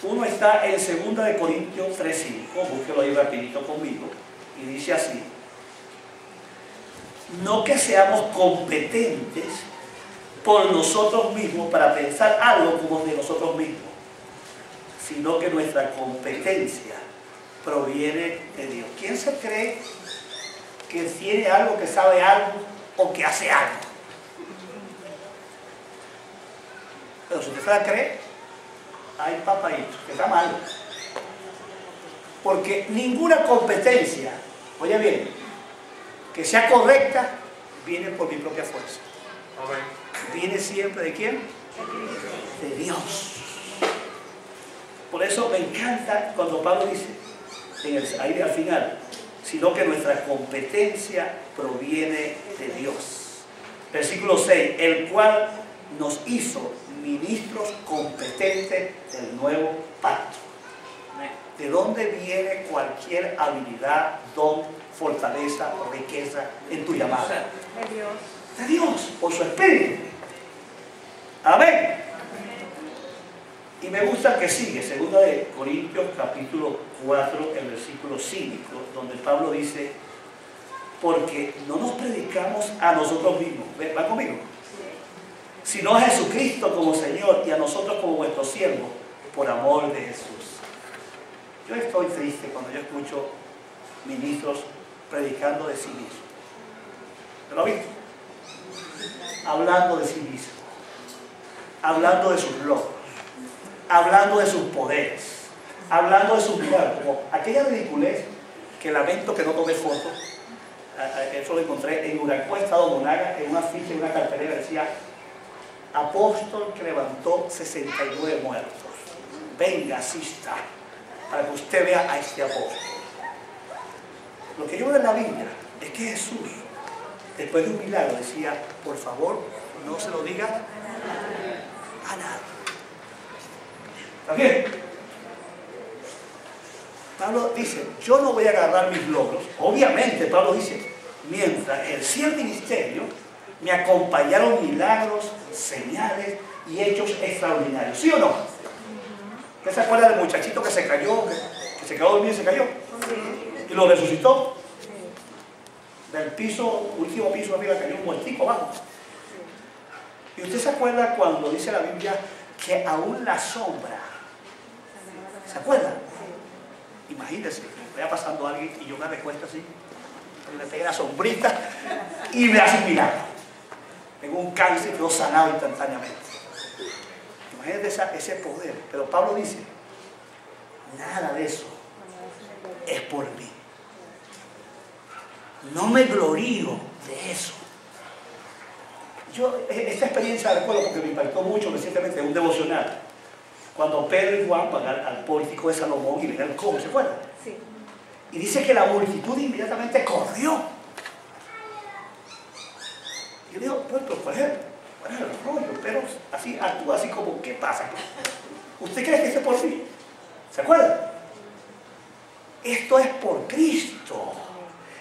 Uno está en 2 Corintios 3:5. Búsquelo ahí rapidito conmigo. Y dice así: no que seamos competentes por nosotros mismos para pensar algo como de nosotros mismos, sino que nuestra competencia proviene de Dios. ¿Quién se cree que tiene algo, que sabe algo o que hace algo? Pero si usted se la cree, hay papayitos, que está mal. Porque ninguna competencia, oye bien, que sea correcta, viene por mi propia fuerza. Viene siempre ¿de quién? De Dios. Por eso me encanta cuando Pablo dice, ahí al final, sino que nuestra competencia proviene de Dios. Versículo 6, el cual nos hizo ministros competentes del nuevo pacto. ¿De dónde viene cualquier habilidad, don, fortaleza o riqueza en tu llamada? De Dios. De Dios, por su Espíritu. Amén. Y me gusta el que sigue, 2 Corintios capítulo 4, el versículo 5, donde Pablo dice, porque no nos predicamos a nosotros mismos, ¿van conmigo? Sino a Jesucristo como Señor y a nosotros como vuestro siervo, por amor de Jesús. Yo estoy triste cuando yo escucho ministros predicando de sí mismos. ¿Lo han visto? Hablando de sí mismos, hablando de sus logros, hablando de sus poderes, hablando de sus milagros, como aquella ridiculez que lamento que no tomé fotos. Eso lo encontré en Uracuá, Estado Monaga, en una ficha, en una cartelera, decía apóstol que levantó 69 muertos. Venga, asista, para que usted vea a este apóstol. Lo que yo veo en la Biblia es que Jesús, después de un milagro, decía, por favor, no se lo diga a nadie. ¿Está bien? Pablo dice, yo no voy a agarrar mis logros. Obviamente, Pablo dice, mientras ejercí el ministerio, me acompañaron milagros, señales y hechos extraordinarios. ¿Sí o no? ¿Usted se acuerda del muchachito que se cayó, que se quedó dormido y se cayó? Y lo resucitó. Del piso, último piso arriba, cayó un muertico abajo. Y usted se acuerda cuando dice la Biblia que aún la sombra, ¿se acuerda? Imagínense, vaya pasando alguien y yo me recuesto así, le pegué la sombrita y me hace un milagro. Tengo un cáncer y quedó sanado instantáneamente. Imagínense ese poder. Pero Pablo dice, nada de eso es por mí. No me glorío de eso. Yo esta experiencia la recuerdo porque me impactó mucho recientemente en un devocional. Cuando Pedro y Juan van al pórtico de Salomón y ven el cojo, ¿se acuerdan? Sí. Y dice que la multitud inmediatamente corrió. Y yo digo, pues, ¿cuál es el rollo? Pero así actúa así como, ¿qué pasa? ¿Usted cree que esto es por mí? ¿Se acuerdan? Esto es por Cristo.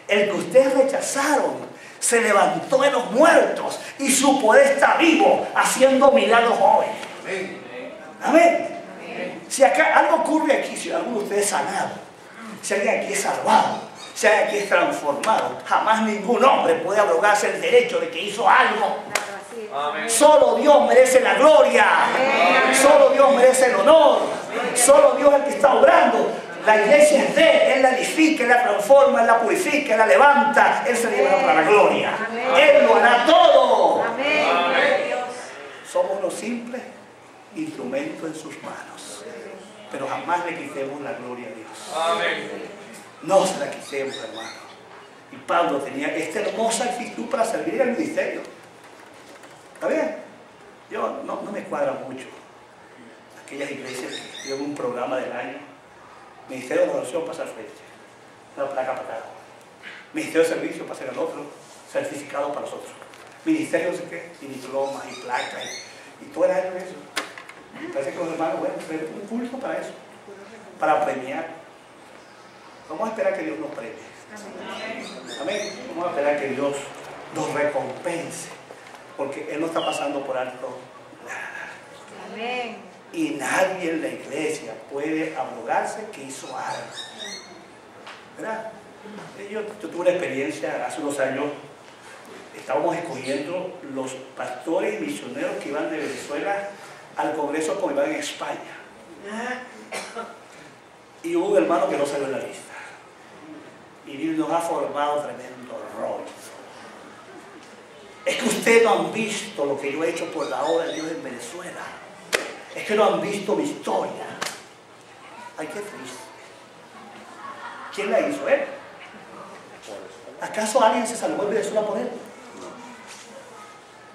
El que ustedes rechazaron se levantó de los muertos y su poder está vivo haciendo milagros hoy. Amén. Si acá algo ocurre aquí, si alguno de ustedes es sanado, si alguien aquí es salvado, si alguien aquí es transformado, jamás ningún hombre puede abrogarse el derecho de que hizo algo. Amén. Solo Dios merece la gloria. Solo Dios merece el honor. Solo Dios es el que está obrando. La iglesia es de Él, la edifica, Él la transforma, Él la purifica, Él la levanta, Él se la lleva para la gloria. Él lo hará todo. Somos los simples instrumentos en sus manos. pero jamás le quitemos la gloria a Dios. Amén. No se la quitemos, hermano. Y Pablo tenía esta hermosa actitud para servir al ministerio. ¿Está bien? Yo no me cuadra mucho aquellas iglesias que tienen un programa del año. Ministerio de oración pasa al frente, una placa para cada uno. Ministerio de servicio pasa al otro, certificado para nosotros. Ministerio no sé qué, y diplomas y placas y todo el año eso. Y parece que los hermanos, bueno, tienen un pulso para eso, para premiar. Vamos a esperar que Dios nos premie. Amén. Vamos a esperar que Dios nos recompense, porque Él no está pasando por alto nada. Amén. Y nadie en la iglesia puede abrogarse que hizo algo. ¿Verdad? Yo tuve una experiencia hace unos años. Estábamos escogiendo los pastores y misioneros que iban de Venezuela al Congreso como iban en España. Y hubo un hermano que no salió en la lista. Y nos ha formado tremendo rollo. Es que ustedes no han visto lo que yo he hecho por la obra de Dios en Venezuela. Es que no han visto mi historia. Ay, qué triste. ¿Quién la hizo? ¿Él? ¿Acaso alguien se salvó en Venezuela por él?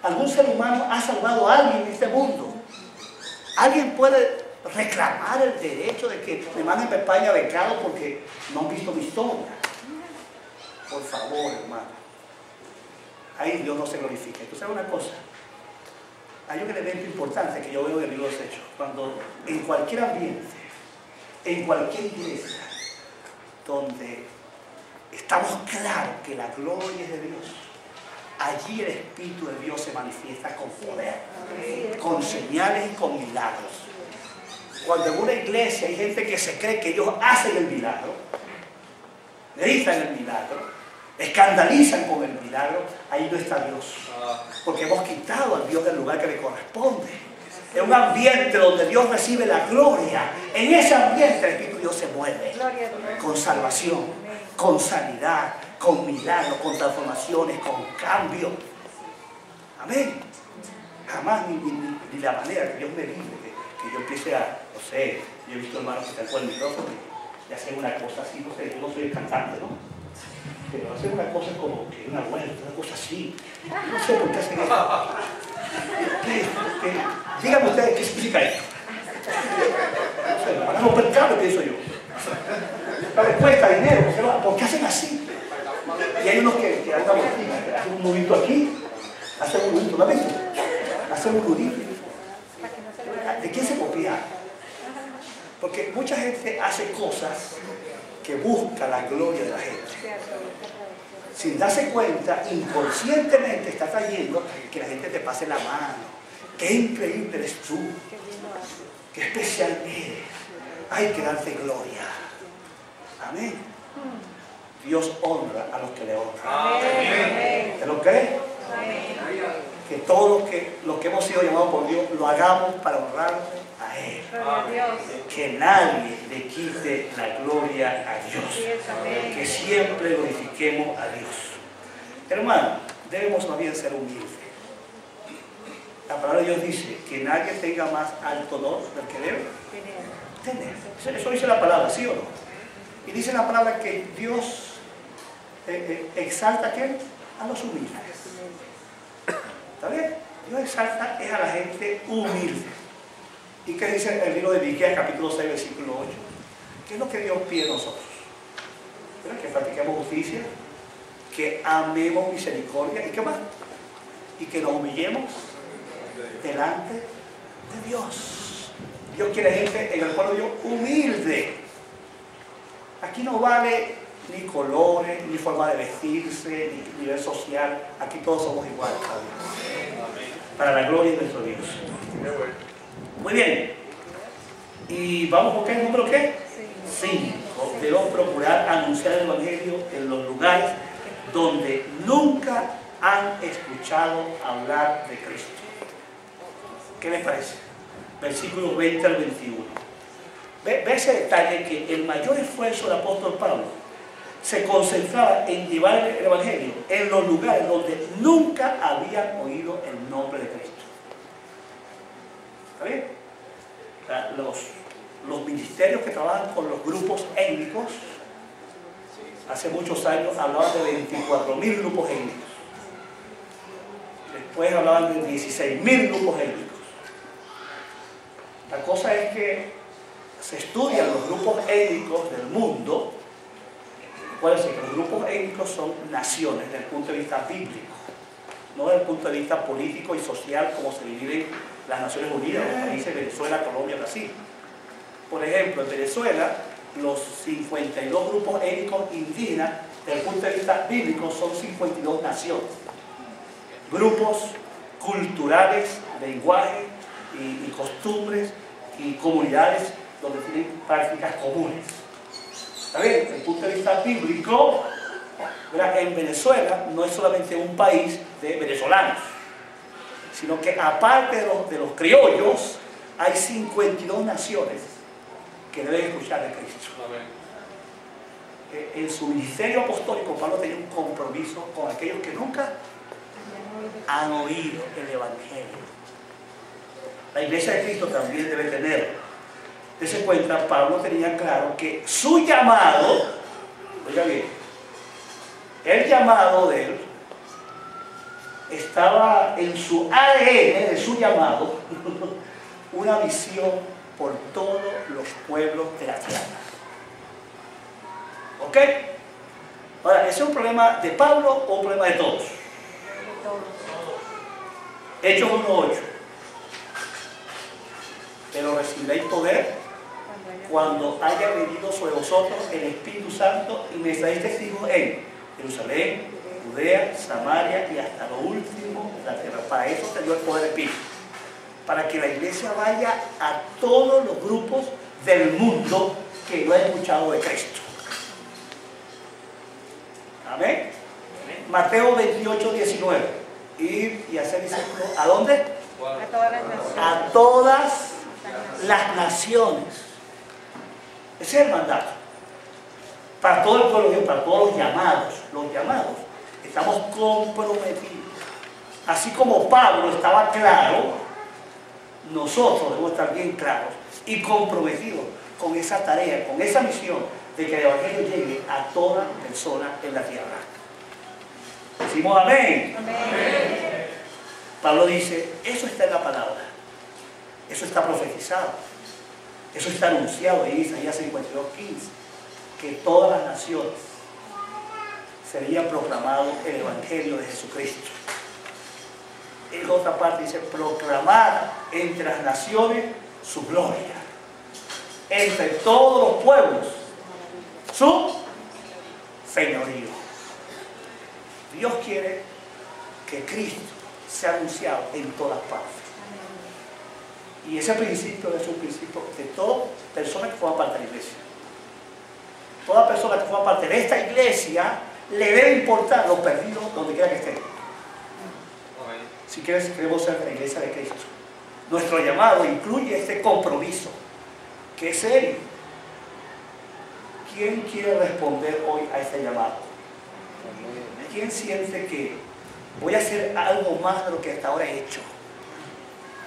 ¿Algún ser humano ha salvado a alguien en este mundo? ¿Alguien puede reclamar el derecho de que me manden para España becado porque no han visto mi historia? Por favor, hermano. Ahí Dios no se glorifica. ¿Tú sabes una cosa? Hay un elemento importante que yo veo en el libro de los Hechos. Cuando en cualquier ambiente, en cualquier iglesia, donde estamos claros que la gloria es de Dios, allí el Espíritu de Dios se manifiesta con poder, con señales y con milagros. Cuando en una iglesia hay gente que se cree que ellos hacen el milagro, gritan el milagro, escandalizan con el milagro, ahí no está Dios. Porque hemos quitado al Dios del lugar que le corresponde. En un ambiente donde Dios recibe la gloria, en ese ambiente el Espíritu de Dios se mueve con salvación, con sanidad, con milagros, con transformaciones, con cambio. Amén. Jamás ni la manera que Dios me libre, que yo empiece a, no sé, yo he visto hermanos que están con el micrófono y hacen una cosa así, no sé, yo no soy el cantante, ¿no? Pero hacen una cosa como que una vuelta, una cosa así. No sé por qué hacen eso. Díganme ustedes qué significa esto. No sé, para no perder, pienso yo. Pero cuesta dinero, ¿por qué hacen así? Y hay unos que hacen un nudito aquí, hacen un nudito, ¿lo has visto? Hacen un nudito. ¿De quién se copia? Porque mucha gente hace cosas que busca la gloria de la gente. Sin darse cuenta, inconscientemente está trayendo que la gente te pase la mano. Qué increíble eres tú. Qué especial eres. Hay que darte gloria. Amén. Dios honra a los que le honran. ¿Te lo crees? Que todo lo que hemos sido llamados por Dios lo hagamos para honrarle a Él. Que nadie le quite la gloria a Dios. Que siempre glorifiquemos a Dios. Hermano, debemos más bien ser humildes. La palabra de Dios dice que nadie tenga más alto honor del que debe tener. Eso dice la palabra, ¿sí o no? Y dice la palabra que Dios exalta ¿a quién? A los humildes. ¿Está bien? Dios exalta es a la gente humilde. ¿Y qué dice el libro de Miqueas, capítulo 6, versículo 8? ¿Qué es lo que Dios pide de nosotros? ¿Verdad? Que practiquemos justicia, que amemos misericordia, ¿y qué más? Y que nos humillemos delante de Dios. Dios quiere gente en el pueblo de Dios humilde. Aquí no vale ni colores, ni forma de vestirse, ni nivel social. Aquí todos somos iguales para la gloria de nuestro Dios. Muy bien. Y vamos por qué, número qué? 5. Debemos procurar anunciar el Evangelio en los lugares donde nunca han escuchado hablar de Cristo. ¿Qué les parece? Versículos 20 al 21. Ve ese detalle, que el mayor esfuerzo del apóstol Pablo se concentraba en llevar el Evangelio en los lugares donde nunca habían oído el nombre de Cristo. ¿Está bien? O sea, los ministerios que trabajan con los grupos étnicos, hace muchos años hablaban de 24.000 grupos étnicos. Después hablaban de 16.000 grupos étnicos. La cosa es que se estudian los grupos étnicos del mundo. Recuerden que los grupos étnicos son naciones desde el punto de vista bíblico, no desde el punto de vista político y social como se dividen las Naciones Unidas, los países Venezuela, Colombia, Brasil. Por ejemplo, en Venezuela, los 52 grupos étnicos indígenas, desde el punto de vista bíblico, son 52 naciones. Grupos culturales, lenguaje y costumbres y comunidades donde tienen prácticas comunes. ¿Está bien? Desde el punto de vista bíblico, ¿verdad? En Venezuela no es solamente un país de venezolanos, sino que aparte de los criollos, hay 52 naciones que deben escuchar de Cristo. En su ministerio apostólico, Pablo tenía un compromiso con aquellos que nunca han oído el Evangelio. La Iglesia de Cristo también debe tenerlo. Dese cuenta, Pablo tenía claro que su llamado, oiga bien, el llamado de él estaba en su ADN de su llamado, una visión por todos los pueblos de la tierra. ¿Ok? Ahora, ¿ese es un problema de Pablo o un problema de todos? Hechos 1:8. Pero recibiréis poder cuando haya venido sobre vosotros el Espíritu Santo y me seréis testigos en Jerusalén, Judea, Samaria y hasta lo último de la tierra. Para eso te dio el poder del Espíritu. Para que la iglesia vaya a todos los grupos del mundo que no han escuchado de Cristo. Amén. Mateo 28:19. Ir y hacer discípulos. ¿A dónde? A todas las naciones. A todas las naciones. Ese es el mandato. Para todo el pueblo de Dios, para todos los llamados. Los llamados. Estamos comprometidos. Así como Pablo estaba claro, nosotros debemos estar bien claros y comprometidos con esa tarea, con esa misión de que el Evangelio llegue a toda persona en la tierra. Decimos amén. Amén. Pablo dice, eso está en la palabra, eso está profetizado, eso está anunciado en Isaías 52:15, que todas las naciones sería proclamado el Evangelio de Jesucristo. En otra parte dice, proclamar entre las naciones su gloria, entre todos los pueblos su señorío. Dios quiere que Cristo sea anunciado en todas partes. Y ese principio es un principio de toda persona que forma parte de la iglesia. Toda persona que forma parte de esta iglesia le debe importar los perdidos donde quiera que estén. Si queremos ser de la iglesia de Cristo, nuestro llamado incluye este compromiso, que es serio. ¿Quién quiere responder hoy a este llamado? ¿Quién siente que voy a hacer algo más de lo que hasta ahora he hecho?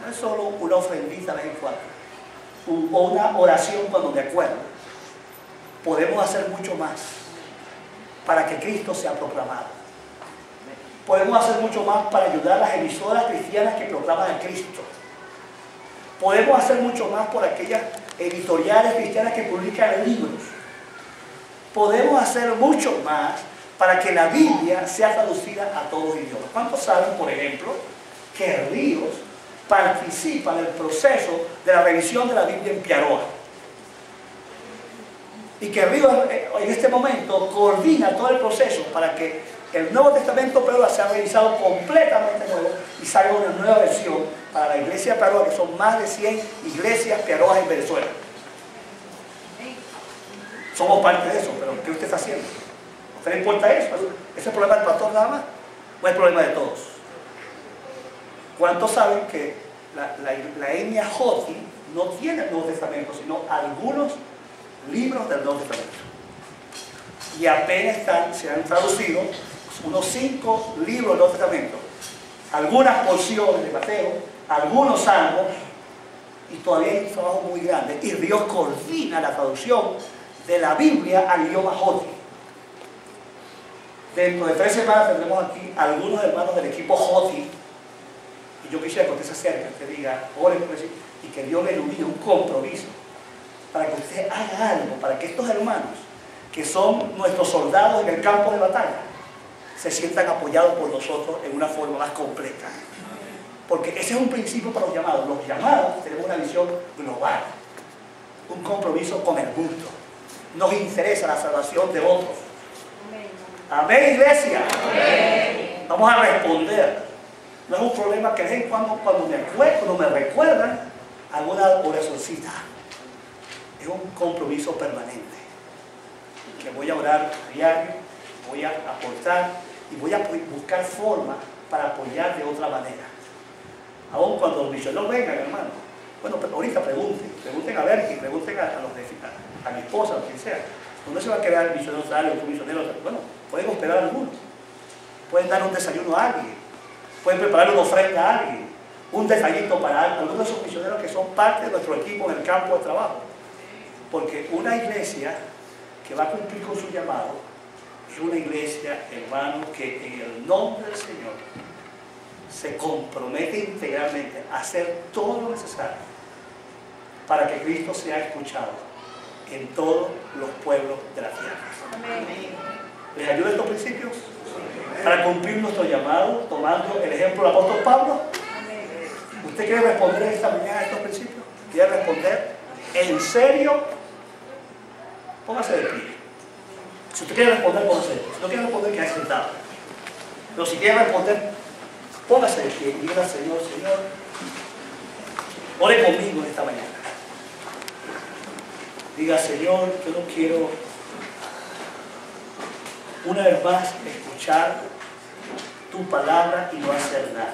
No es solo una ofrendita de vez en cuando, o una oración cuando me acuerdo. Podemos hacer mucho más para que Cristo sea proclamado. Podemos hacer mucho más para ayudar a las emisoras cristianas que proclaman a Cristo. Podemos hacer mucho más por aquellas editoriales cristianas que publican libros. Podemos hacer mucho más para que la Biblia sea traducida a todos los idiomas. ¿Cuántos saben, por ejemplo, que Ríos participa en el proceso de la revisión de la Biblia en Piaroa? Y que Ríos en este momento coordina todo el proceso para que el Nuevo Testamento Piaroa sea revisado completamente nuevo y salga una nueva versión para la iglesia de Piaroa, que son más de 100 iglesias Piaroas en Venezuela. Somos parte de eso, pero ¿qué usted está haciendo? ¿A usted le importa eso? ¿Es el problema del pastor nada más? ¿O es el problema de todos? ¿Cuántos saben que la etnia Joti no tiene el Nuevo Testamento, sino algunos libros del Nuevo Testamento? Y apenas se han traducido unos 5 libros del Nuevo Testamento, algunas porciones de Mateo, algunos salmos y todavía hay un trabajo muy grande, y Dios coordina la traducción de la Biblia al idioma Joti. Dentro de 3 semanas tendremos aquí algunos hermanos del equipo Joti, y yo quisiera que usted se acerque, que diga, ore por eso, y que Dios le ilumine un compromiso para que usted haga algo, para que estos hermanos, que son nuestros soldados en el campo de batalla, se sientan apoyados por nosotros en una forma más completa. Porque ese es un principio para los llamados. Los llamados tenemos una visión global, un compromiso con el mundo. Nos interesa la salvación de otros. Amén, iglesia. Amén. Vamos a responder. No es un problema que de vez en cuando me recuerdan alguna oracióncita. Es un compromiso permanente. Que voy a orar diario, voy a aportar y voy a buscar formas para apoyar de otra manera. Aún cuando los misioneros vengan, hermano. Bueno, pero ahorita pregunten a ver y pregunten a mi esposa, o quien sea. ¿Dónde se va a quedar misioneros tales o misioneros? Bueno, pueden hospedar a algunos. Pueden dar un desayuno a alguien. Pueden preparar una ofrenda a alguien. Un detallito para algunos de esos misioneros que son parte de nuestro equipo en el campo de trabajo. Porque una iglesia que va a cumplir con su llamado es una iglesia, hermano, que en el nombre del Señor se compromete integralmente a hacer todo lo necesario para que Cristo sea escuchado en todos los pueblos de la tierra. Amén. ¿Les ayuda estos principios? Para cumplir nuestro llamado, tomando el ejemplo del apóstol Pablo. ¿Usted quiere responder esta mañana a estos principios? ¿Quiere responder en serio? Póngase de pie. Si usted quiere responder, póngase de pie. Si no quiere responder, quédese sentado. Pero si quiere responder, póngase de pie y diga al Señor, Señor, ore conmigo esta mañana. Diga, Señor, yo no quiero una vez más escuchar tu palabra y no hacer nada.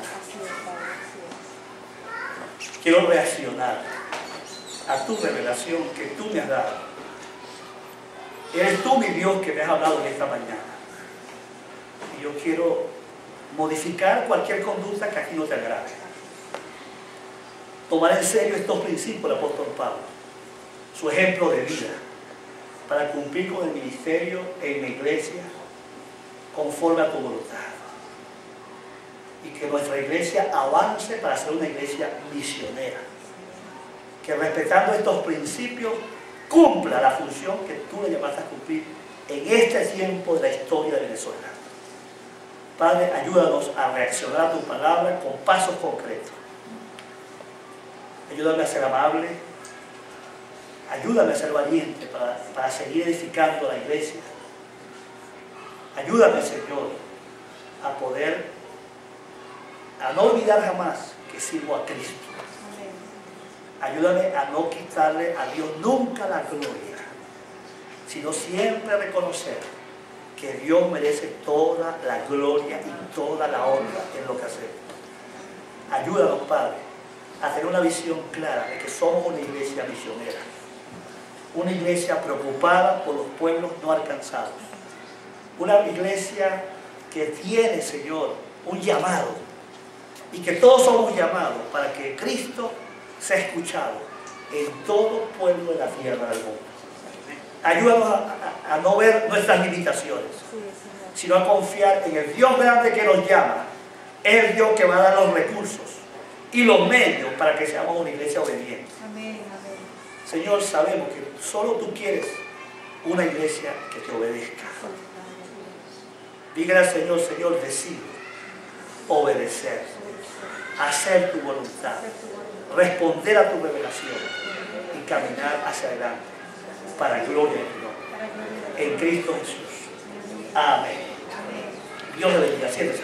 Quiero reaccionar a tu revelación que tú me has dado. Eres tú, mi Dios, que me has hablado en esta mañana. Y yo quiero modificar cualquier conducta que aquí no te agrade. Tomar en serio estos principios del apóstol Pablo, su ejemplo de vida, para cumplir con el ministerio en la iglesia conforme a tu voluntad. Y que nuestra iglesia avance para ser una iglesia misionera. Que respetando estos principios cumpla la función que tú le llamaste a cumplir en este tiempo de la historia de Venezuela. Padre, ayúdanos a reaccionar a tu palabra con pasos concretos. Ayúdame a ser amable. Ayúdame a ser valiente para seguir edificando la iglesia. Ayúdame, Señor, a no olvidar jamás que sirvo a Cristo. Ayúdame a no quitarle a Dios nunca la gloria, sino siempre reconocer que Dios merece toda la gloria y toda la honra en lo que hacemos. Ayúdanos, Padre, a tener una visión clara de que somos una iglesia misionera, una iglesia preocupada por los pueblos no alcanzados, una iglesia que tiene, Señor, un llamado, y que todos somos llamados para que Cristo sea escuchado en todo pueblo de la tierra del mundo. Ayúdanos a no ver nuestras limitaciones, sino a confiar en el Dios grande que nos llama, es el Dios que va a dar los recursos y los medios para que seamos una iglesia obediente. Amén, amén. Señor, sabemos que solo tú quieres una iglesia que te obedezca. Dígale al Señor, Señor, decido obedecer, hacer tu voluntad, responder a tu revelación y caminar hacia adelante para gloria de tu nombre. En Cristo Jesús. Amén. Dios le bendiga. Siéntese.